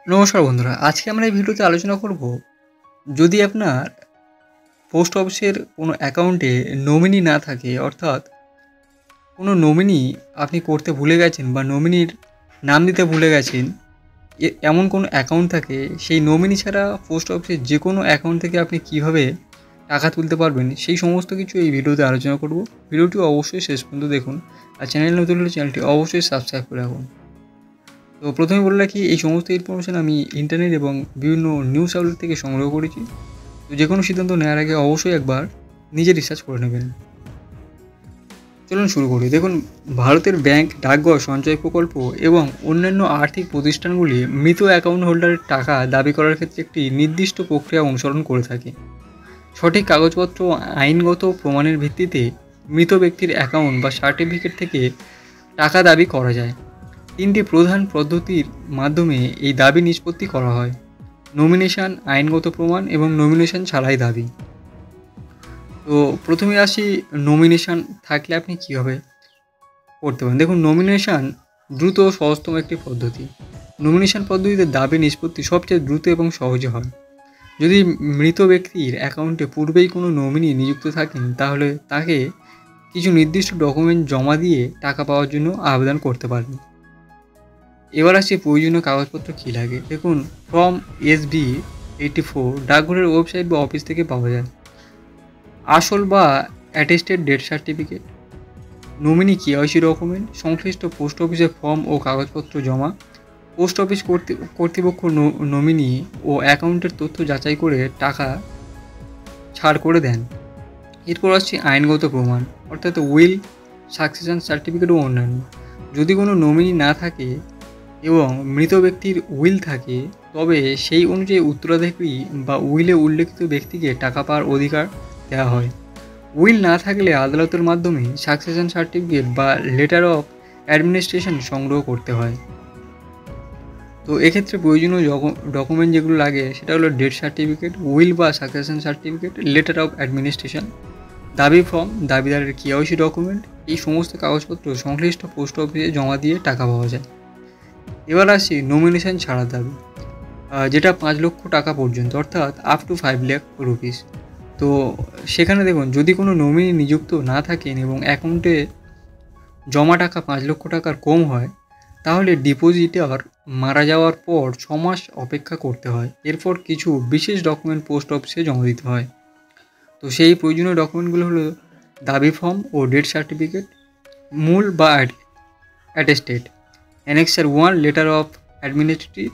নমস্কার বন্ধুরা, আজকে আমরা এই ভিডিওতে আলোচনা করব যদি আপনার পোস্ট অফিসের কোনো অ্যাকাউন্টে নমিনি না থাকে, অর্থাৎ কোনো নমিনি আপনি করতে ভুলে গেছেন বা নমিনির নাম দিতে ভুলে গেছেন, এমন কোনো অ্যাকাউন্ট থাকে, সেই নমিনি ছাড়া পোস্ট অফিসের যে কোনো অ্যাকাউন্ট থেকে আপনি কিভাবে টাকা তুলতে পারবেন সেই সমস্ত কিছু এই ভিডিওতে আলোচনা করব। ভিডিওটি অবশ্যই শেষ পর্যন্ত দেখুন, আর চ্যানেল নতুন হলে চ্যানেলটি অবশ্যই সাবস্ক্রাইব করে রাখুন। তো প্রথমে বলে রাখি, এই সমস্ত ইনফরমেশান আমি ইন্টারনেট এবং বিভিন্ন নিউজ আউটলেট থেকে সংগ্রহ করেছি। তো যে কোনো সিদ্ধান্ত নেওয়ার আগে অবশ্যই একবার নিজে রিসার্চ করে নেবেন। চলুন শুরু করি। দেখুন, ভারতের ব্যাংক, ডাকঘর, সঞ্চয় প্রকল্প এবং অন্যান্য আর্থিক প্রতিষ্ঠানগুলি মৃত অ্যাকাউন্ট হোল্ডারের টাকা দাবি করার ক্ষেত্রে একটি নির্দিষ্ট প্রক্রিয়া অনুসরণ করে থাকে। সঠিক কাগজপত্র ও আইনগত প্রমাণের ভিত্তিতে মৃত ব্যক্তির অ্যাকাউন্ট বা সার্টিফিকেট থেকে টাকা দাবি করা যায়। তিনটি প্রধান পদ্ধতির মাধ্যমে এই দাবি নিষ্পত্তি করা হয়: নমিনেশন, আইনগত প্রমাণ এবং নমিনেশন ছাড়াই দাবি। তো প্রথমে আসি, নমিনেশন থাকলে আপনি কীভাবে করতে পারেন। দেখুন, নমিনেশন দ্রুত ও সহজতম একটি পদ্ধতি। নমিনেশন পদ্ধতিতে দাবি নিষ্পত্তি সবচেয়ে দ্রুত এবং সহজে হয়। যদি মৃত ব্যক্তির অ্যাকাউন্টে পূর্বেই কোনো নমিনি নিযুক্ত থাকেন, তাহলে তাকে কিছু নির্দিষ্ট ডকুমেন্ট জমা দিয়ে টাকা পাওয়ার জন্য আবেদন করতে পারেন। এবার আসছে প্রয়োজনীয় কাগজপত্র কী লাগে। দেখুন, ফর্ম SB-84 ডাকঘরের ওয়েবসাইট বা অফিস থেকে পাওয়া যায়। আসল বা attested death certificate, nominee KYC document, সংশ্লিষ্ট পোস্ট অফিসে ফর্ম ও কাগজপত্র জমা। পোস্ট অফিস কর্তৃপক্ষ নমিনি ও অ্যাকাউন্টের তথ্য যাচাই করে টাকা ছাড় করে দেন। এরপর আসছে আইনগত প্রমাণ, অর্থাৎ উইল, সাকসেশন সার্টিফিকেট ও অন্যান্য। যদি কোনো নমিনি না থাকে এবং মৃত ব্যক্তির উইল থাকে, তবে সেই অনুযায়ী উত্তরাধিকারী বা উইলে উল্লেখিত ব্যক্তিকে টাকা পাওয়ার অধিকার দেওয়া হয়। উইল না থাকলে আদালতের মাধ্যমে সাকসেশন সার্টিফিকেট বা লেটার অফ অ্যাডমিনিস্ট্রেশন সংগ্রহ করতে হয়। তো এক্ষেত্রে প্রয়োজনীয় ডকুমেন্ট যেগুলো লাগে সেটা হলো ডেথ সার্টিফিকেট, উইল বা succession certificate, letter of administration, দাবি ফর্ম, দাবিদারের KYC ডকুমেন্ট। এই সমস্ত কাগজপত্র সংশ্লিষ্ট পোস্ট অফিসে জমা দিয়ে টাকা পাওয়া যায়। এবার আসি নমিনেশন ছাড়া দাবি, যেটা 5 লক্ষ টাকা পর্যন্ত, অর্থাৎ আপ টু 5 লাখ রুপিস। তো সেখানে দেখুন, যদি কোনো নমিনি নিযুক্ত না থাকেন এবং অ্যাকাউন্টে জমা টাকা 5 লক্ষ টাকার কম হয়, তাহলে ডিপোজিটার মারা যাওয়ার পর 6 মাস অপেক্ষা করতে হয়। এরপর কিছু বিশেষ ডকুমেন্ট পোস্ট অফিসে জমা দিতে হয়। তো সেই প্রয়োজনীয় ডকুমেন্টগুলো হলো দাবি ফর্ম ও ডেথ সার্টিফিকেট, মূল বা attested, annexure 1 letter of administrative,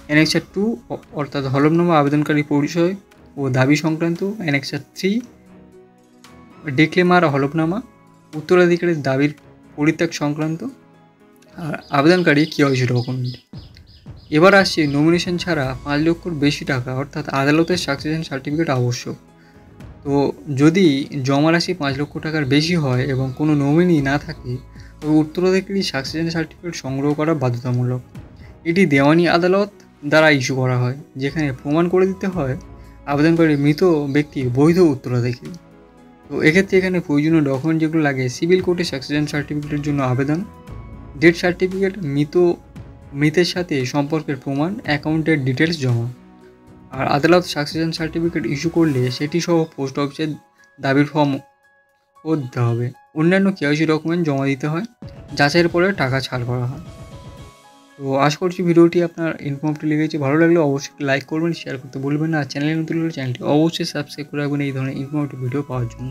annexure 2 অর্থাৎ হলফনামা আবেদনকারী পরিচয় ও দাবি সংক্রান্ত, অ্যানেক্সার 3 ডিক্লেমার হলফনামা, উত্তরাধিকারীর দাবির পরিত্যাগ সংক্রান্ত, আর আবেদনকারী KYC ডকুমেন্ট। এবার আসছে নমিনেশন ছাড়া 5 লক্ষর বেশি টাকা, অর্থাৎ আদালতের সাকসেশন সার্টিফিকেট আবশ্যক। তো যদি জমা রাশি 5 লক্ষ টাকার বেশি হয় এবং কোনো নমিনি না থাকে, তবে উত্তরাধিকারী সাকসেশন সার্টিফিকেট সংগ্রহ করা বাধ্যতামূলক। এটি দেওয়ানি আদালত দ্বারা ইস্যু করা হয়, যেখানে প্রমাণ করে দিতে হয় আবেদনকারী মৃত ব্যক্তির বৈধ উত্তরাধিকারী। তো এক্ষেত্রে এখানে প্রয়োজনীয় ডকুমেন্ট যেগুলো লাগে: সিভিল কোর্টে সাকসেশন সার্টিফিকেটের জন্য আবেদন, ডেথ সার্টিফিকেট, মৃতের সাথে সম্পর্কের প্রমাণ, অ্যাকাউন্টের ডিটেলস জমা। আর আদালত সাকসেশন সার্টিফিকেট ইস্যু করলে সেটি সহ পোস্ট অফিসের দাবির ফর্মও দিতে হবে। অন্যান্য KYC ডকুমেন্ট জমা দিতে হয়। যাচাইয়ের পরে টাকা ছাড় করা হয়। তো আশা করছি ভিডিওটি আপনার ইনফর্মেটিভ লেগেছে। ভালো লাগলে অবশ্যই লাইক করবেন, শেয়ার করতে ভুলবেন না। আর চ্যানেলে নতুন হলে চ্যানেলটি অবশ্যই সাবস্ক্রাইব করে রাখবেন এই ধরনের ইনফর্মেটিভ ভিডিও পাওয়ার জন্য।